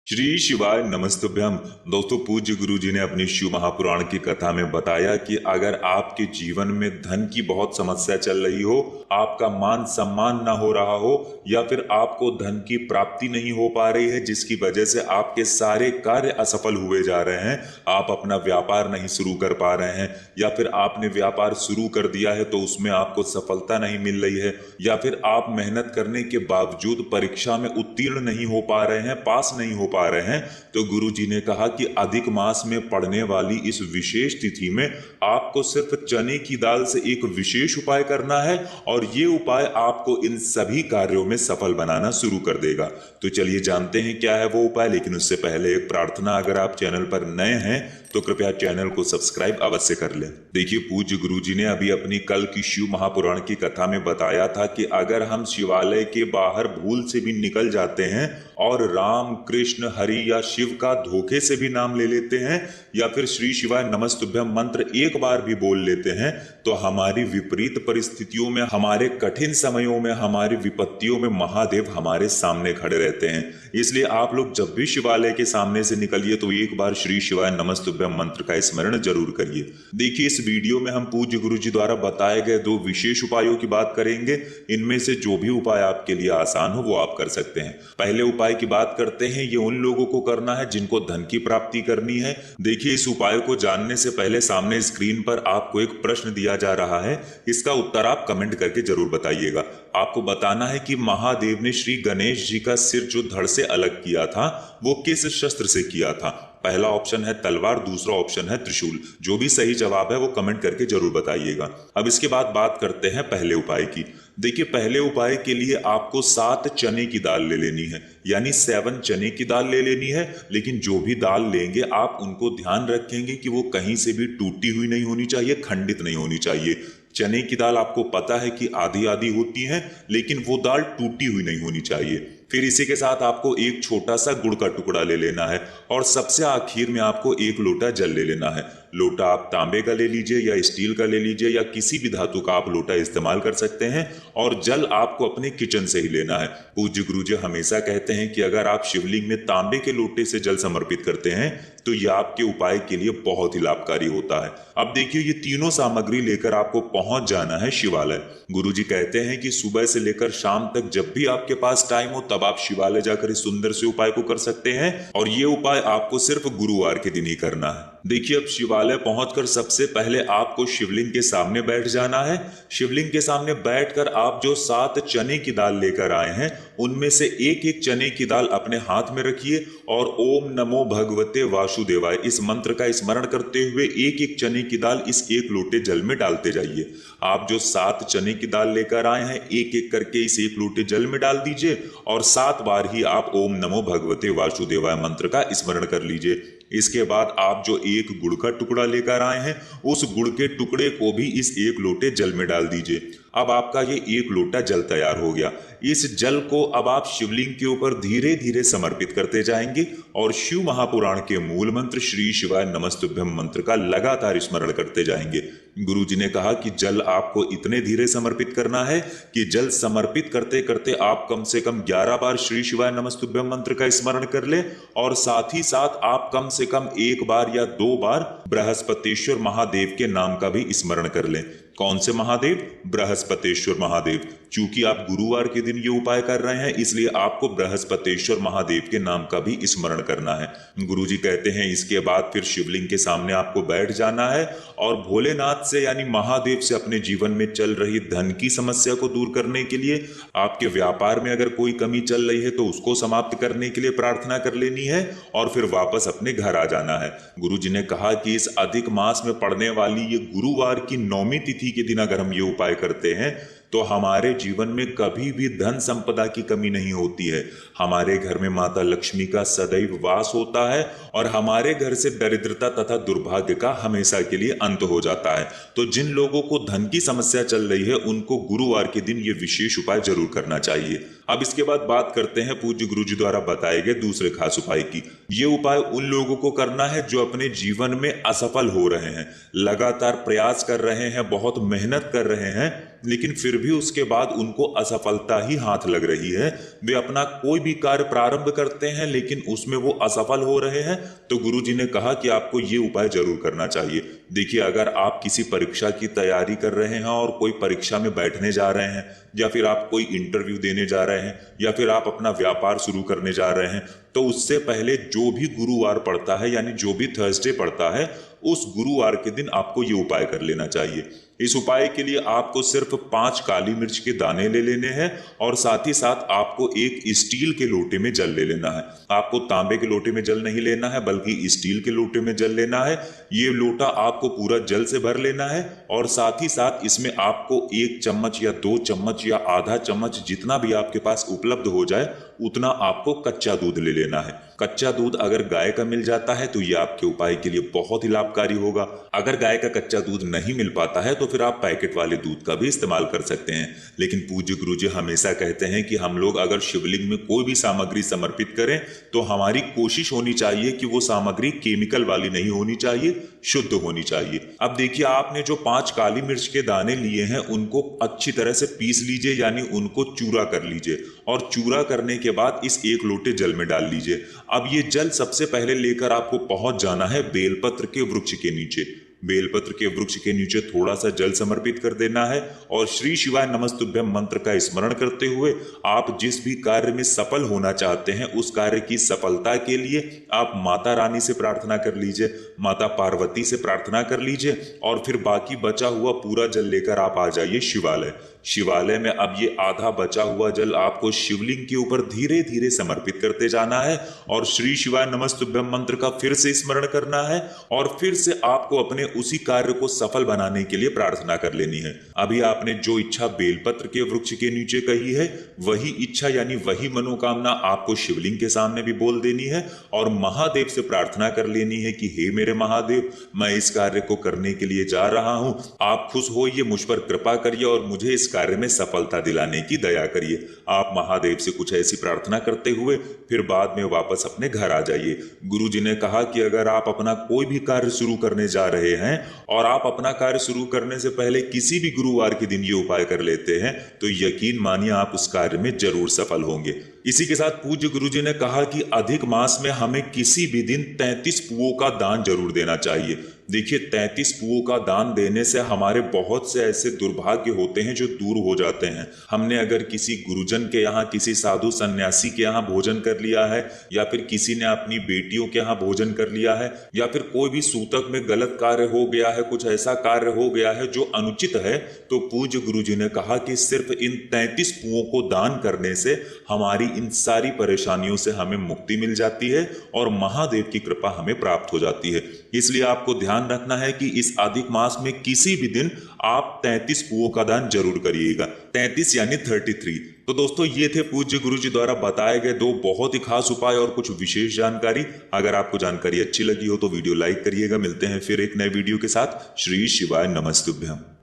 श्री शिवाय नमस्तुभ्यम। दोस्तों, पूज्य गुरु जी ने अपनी शिव महापुराण की कथा में बताया कि अगर आपके जीवन में धन की बहुत समस्या चल रही हो, आपका मान सम्मान ना हो रहा हो, या फिर आपको धन की प्राप्ति नहीं हो पा रही है, जिसकी वजह से आपके सारे कार्य असफल हुए जा रहे हैं, आप अपना व्यापार नहीं शुरू कर पा रहे हैं, या फिर आपने व्यापार शुरू कर दिया है तो उसमें आपको सफलता नहीं मिल रही है, या फिर आप मेहनत करने के बावजूद परीक्षा में उत्तीर्ण नहीं हो पा रहे हैं, पास नहीं हो पा रहे हैं, तो गुरु जी ने कहा कि अधिक मास में पड़ने वाली इस विशेष तिथि में आपको सिर्फ चने की दाल से एक विशेष उपाय करना है और ये उपाय आपको इन सभी कार्यों में सफल बनाना शुरू कर देगा। तो चलिए जानते हैं क्या है वो उपाय। लेकिन उससे पहले एक प्रार्थना, अगर आप चैनल पर नए हैं तो कृपया चैनल को सब्सक्राइब अवश्य कर लें। देखिए, पूज्य गुरु जी ने अभी अपनी कल की शिव महापुराण की कथा में बताया था कि अगर हम शिवालय के बाहर भूल से भी निकल जाते हैं और राम कृष्ण हरि या शिव का धोखे से भी नाम ले लेते हैं, या फिर श्री शिवाय नमस्तुभ्यम मंत्र एक बार भी बोल लेते हैं, तो हमारी विपरीत परिस्थितियों में, हमारे कठिन समयों में, हमारी विपत्तियों में महादेव हमारे सामने खड़े रहते हैं। इसलिए आप लोग जब भी शिवालय के सामने से निकलिए तो एक बार श्री शिवाय नमस्तुभ्यम मंत्र का स्मरण जरूर करिए। देखिए, इस वीडियो में हम पूज्य गुरु जी द्वारा बताए गए 2 विशेष उपायों की बात करेंगे। इनमें से जो भी उपाय आपके लिए आसान हो वो आप कर सकते हैं। पहले उपाय की बात करते हैं। ये उन लोगों को करना है जिनको धन की प्राप्ति करनी है। देखिए, इस उपाय को जानने से पहले सामने स्क्रीन पर आपको एक प्रश्न दिया जा रहा है, इसका उत्तर आप कमेंट करके जरूर बताइएगा। आपको बताना है कि महादेव ने श्री गणेश जी का सिर जो धड़ से अलग किया था वो किस शस्त्र से किया था। पहला ऑप्शन है तलवार, दूसरा ऑप्शन है त्रिशूल। जो भी सही जवाब है वो कमेंट करके जरूर बताइएगा। अब इसके बाद बात करते हैं पहले उपाय की। देखिए, पहले उपाय के लिए आपको 7 चने की दाल ले लेनी है, यानी 7 चने की दाल ले लेनी है। लेकिन जो भी दाल लेंगे आप उनको ध्यान रखेंगे कि वो कहीं से भी टूटी हुई नहीं होनी चाहिए, खंडित नहीं होनी चाहिए। चने की दाल आपको पता है कि आधी आधी होती है, लेकिन वो दाल टूटी हुई नहीं होनी चाहिए। फिर इसी के साथ आपको एक छोटा सा गुड़ का टुकड़ा ले लेना है और सबसे आखिर में आपको 1 लोटा जल ले लेना है। लोटा आप तांबे का ले लीजिए या स्टील का ले लीजिए, या किसी भी धातु का आप लोटा इस्तेमाल कर सकते हैं। और जल आपको अपने किचन से ही लेना है। पूज्य गुरु जी हमेशा कहते हैं कि अगर आप शिवलिंग में तांबे के लोटे से जल समर्पित करते हैं तो यह आपके उपाय के लिए बहुत ही लाभकारी होता है। अब देखिए, ये तीनों सामग्री लेकर आपको पहुंच जाना है शिवालय। गुरु जी कहते हैं कि सुबह से लेकर शाम तक जब भी आपके पास टाइम हो तब आप शिवालय जाकर इस सुंदर से उपाय को कर सकते हैं, और ये उपाय आपको सिर्फ गुरुवार के दिन ही करना है। देखिए, अब शिवालय पहुंचकर सबसे पहले आपको शिवलिंग के सामने बैठ जाना है। शिवलिंग के सामने बैठकर आप जो 7 चने की दाल लेकर आए हैं उनमें से एक एक चने की दाल अपने हाथ में रखिए और ओम नमो भगवते वासुदेवाय इस मंत्र का स्मरण करते हुए एक एक चने की दाल इस 1 लोटे जल में डालते जाइए। आप जो 7 चने की दाल लेकर आए हैं एक एक करके इस 1 लोटे जल में डाल दीजिए और 7 बार ही आप ओम नमो भगवते वासुदेवाय मंत्र का स्मरण कर लीजिए। इसके बाद आप जो 1 गुड़ का टुकड़ा लेकर आए हैं उस गुड़ के टुकड़े को भी इस 1 लोटे जल में डाल दीजिए। अब आपका ये 1 लोटा जल तैयार हो गया। इस जल को अब आप शिवलिंग के ऊपर धीरे धीरे समर्पित करते जाएंगे और शिव महापुराण के मूल मंत्र श्री शिवाय नमस्तुभ्यम मंत्र का लगातार स्मरण करते जाएंगे। गुरु जी ने कहा कि जल आपको इतने धीरे समर्पित करना है कि जल समर्पित करते करते आप कम से कम 11 बार श्री शिवाय नमस्तुभ्यम मंत्र का स्मरण कर ले, और साथ ही साथ आप कम से कम 1 बार या 2 बार बृहस्पतिश्वर महादेव के नाम का भी स्मरण कर लें। कौन से महादेव? बृहस्पतिश्वर महादेव। चूंकि आप गुरुवार के दिन ये उपाय कर रहे हैं इसलिए आपको बृहस्पतिश्वर महादेव के नाम का भी स्मरण करना है। गुरुजी कहते हैं इसके बाद फिर शिवलिंग के सामने आपको बैठ जाना है और भोलेनाथ से यानी महादेव से अपने जीवन में चल रही धन की समस्या को दूर करने के लिए, आपके व्यापार में अगर कोई कमी चल रही है तो उसको समाप्त करने के लिए प्रार्थना कर लेनी है और फिर वापस अपने घर आ जाना है। गुरुजी ने कहा कि इस अधिक मास में पड़ने वाली ये गुरुवार की 9वीं तिथि के दिन अगर हम ये उपाय करते हैं तो हमारे जीवन में कभी भी धन संपदा की कमी नहीं होती है। हमारे घर में माता लक्ष्मी का सदैव वास होता है और हमारे घर से दरिद्रता तथा दुर्भाग्य का हमेशा के लिए अंत हो जाता है। तो जिन लोगों को धन की समस्या चल रही है उनको गुरुवार के दिन ये विशेष उपाय जरूर करना चाहिए। अब इसके बाद बात करते हैं पूज्य गुरु जी द्वारा बताए गए दूसरे खास उपाय की। ये उपाय उन लोगों को करना है जो अपने जीवन में असफल हो रहे हैं, लगातार प्रयास कर रहे हैं, बहुत मेहनत कर रहे हैं, लेकिन फिर भी उसके बाद उनको असफलता ही हाथ लग रही है। वे अपना कोई भी कार्य प्रारंभ करते हैं लेकिन उसमें वो असफल हो रहे हैं, तो गुरुजी ने कहा कि आपको ये उपाय जरूर करना चाहिए। देखिए, अगर आप किसी परीक्षा की तैयारी कर रहे हैं और कोई परीक्षा में बैठने जा रहे हैं, या फिर आप कोई इंटरव्यू देने जा रहे हैं, या फिर आप अपना व्यापार शुरू करने जा रहे हैं, तो उससे पहले जो भी गुरुवार पड़ता है, यानी जो भी थर्सडे पड़ता है, उस गुरुवार के दिन आपको ये उपाय कर लेना चाहिए। इस उपाय के लिए आपको सिर्फ 5 काली मिर्च के दाने ले लेने हैं और साथ ही साथ आपको एक स्टील के लोटे में जल ले लेना है। आपको तांबे के लोटे में जल नहीं लेना है, बल्कि स्टील के लोटे में जल लेना है। ये लोटा आपको पूरा जल से भर लेना है और साथ ही साथ इसमें आपको 1 चम्मच या 2 चम्मच या आधा चम्मच, जितना भी आपके पास उपलब्ध हो जाए उतना आपको कच्चा दूध ले लेना है। कच्चा दूध अगर गाय का मिल जाता है तो ये आपके उपाय के लिए बहुत ही लाभकारी होगा। अगर गाय का कच्चा दूध नहीं मिल पाता है तो फिर आप पैकेट वाले दूध का भी इस्तेमाल कर सकते हैं। लेकिन पूज्य गुरुजी हमेशा कहते हैं कि हम लोग अगर शिवलिंग में कोई भी सामग्री समर्पित करें तो हमारी कोशिश होनी चाहिए कि वो सामग्री केमिकल वाली नहीं होनी चाहिए, शुद्ध होनी चाहिए। अब देखिए, आपने जो 5 काली मिर्च के दाने लिए हैं उनको अच्छी तरह से पीस लीजिए, यानी उनको चूरा कर लीजिए और चूरा करने के बाद इस 1 लोटे जल में डाल लीजिए। अब ये जल सबसे पहले लेकर आपको पहुंच जाना है बेलपत्र के वृक्ष के नीचे। बेलपत्र के वृक्ष के नीचे थोड़ा सा जल समर्पित कर देना है और श्री शिवाय नमस्तुभ्यम मंत्र का स्मरण करते हुए आप जिस भी कार्य में सफल होना चाहते हैं उस कार्य की सफलता के लिए आप माता रानी से प्रार्थना कर लीजिए, माता पार्वती से प्रार्थना कर लीजिए और फिर बाकी बचा हुआ पूरा जल लेकर आप आ जाइए शिवालय। शिवालय में अब ये आधा बचा हुआ जल आपको शिवलिंग के ऊपर धीरे धीरे समर्पित करते जाना है और श्री शिवाय नमस्तुभ्यम मंत्र का फिर से स्मरण करना है और फिर से आपको अपने उसी कार्य को सफल बनाने के लिए प्रार्थना कर लेनी है। अभी आपने जो इच्छा बेलपत्र के वृक्ष के नीचे कही है, वही इच्छा यानी वही मनोकामना आपको शिवलिंग के सामने भी बोल देनी है और महादेव से प्रार्थना कर लेनी है कि हे मेरे महादेव, मैं इस कार्य को करने के लिए जा रहा हूं, आप खुश होइए, मुझ पर कृपा करिए और मुझे इस कार्य में सफलता दिलाने की दया करिए। आप महादेव से कुछ ऐसी प्रार्थना करते हुए फिर बाद में वापस अपने घर आ जाइए। गुरुजी ने कहा कि अगर आप अपना कोई भी कार्य शुरू करने जा रहे हैं और आप अपना कार्य शुरू करने से पहले किसी भी गुरुवार के दिन ये उपाय कर लेते हैं तो यकीन मानिए आप उस कार्य में जरूर सफल होंगे। इसी के साथ पूज्य गुरुजी ने कहा कि अधिक मास में हमें किसी भी दिन 33 पुओं का दान जरूर देना चाहिए। देखिए, 33 पुओं का दान देने से हमारे बहुत से ऐसे दुर्भाग्य होते हैं जो दूर हो जाते हैं। हमने अगर किसी गुरुजन के यहाँ, किसी साधु सन्यासी के यहाँ भोजन कर लिया है, या फिर किसी ने अपनी बेटियों के यहाँ भोजन कर लिया है, या फिर कोई भी सूतक में गलत कार्य हो गया है, कुछ ऐसा कार्य हो गया है जो अनुचित है, तो पूज्य गुरुजी ने कहा कि सिर्फ इन 33 पुओं को दान करने से हमारी इन सारी परेशानियों से हमें मुक्ति मिल जाती है और महादेव की कृपा हमें प्राप्त हो जाती है। इसलिए आपको ध्यान रखना है कि इस अधिक मास में किसी भी दिन आप 33 पुओं का दान जरूर करिएगा। 33 यानी 33। तो दोस्तों, ये थे पूज्य गुरुजी द्वारा बताए गए 2 बहुत ही खास उपाय और कुछ विशेष जानकारी। अगर आपको जानकारी अच्छी लगी हो तो वीडियो लाइक करिएगा। मिलते हैं फिर एक नए वीडियो के साथ। श्री शिवाय नमस्तुभ्यम।